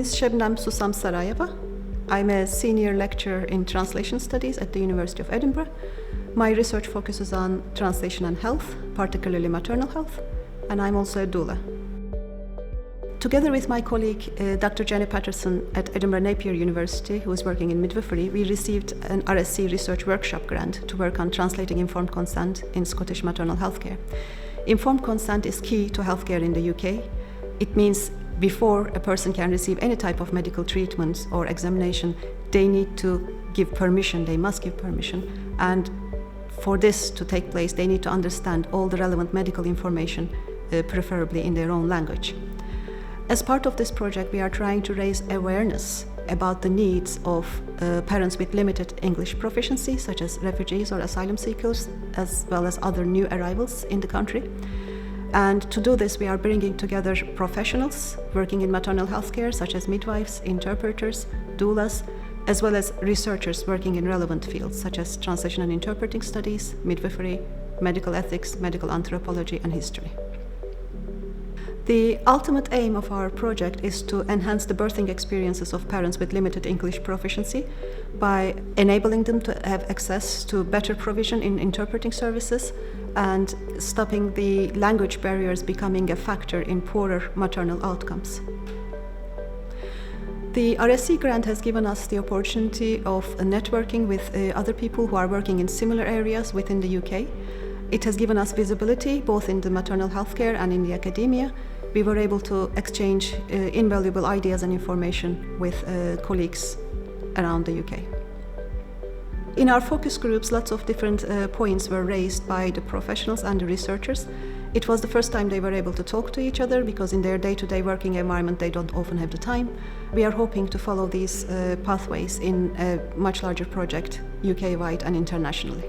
is Şebnem Susam-Saraeva. I'm a senior lecturer in translation studies at the University of Edinburgh. My research focuses on translation and health, particularly maternal health, and I'm also a doula. Together with my colleague, Dr. Jenny Patterson at Edinburgh Napier University, who is working in midwifery, we received an RSE research workshop grant to work on translating informed consent in Scottish maternal healthcare. Informed consent is key to healthcare in the UK. It means before a person can receive any type of medical treatment or examination, they need to give permission, they must give permission. And for this to take place, they need to understand all the relevant medical information, preferably in their own language. As part of this project, we are trying to raise awareness about the needs of parents with limited English proficiency, such as refugees or asylum seekers, as well as other new arrivals in the country. And to do this, we are bringing together professionals working in maternal health care, such as midwives, interpreters, doulas, as well as researchers working in relevant fields, such as translation and interpreting studies, midwifery, medical ethics, medical anthropology, and history. The ultimate aim of our project is to enhance the birthing experiences of parents with limited English proficiency by enabling them to have access to better provision in interpreting services and stopping the language barriers becoming a factor in poorer maternal outcomes. The RSE grant has given us the opportunity of networking with other people who are working in similar areas within the UK. It has given us visibility both in the maternal health care and in the academia. We were able to exchange invaluable ideas and information with colleagues around the UK. In our focus groups, lots of different points were raised by the professionals and the researchers. It was the first time they were able to talk to each other because in their day-to-day working environment they don't often have the time. We are hoping to follow these pathways in a much larger project, UK-wide and internationally.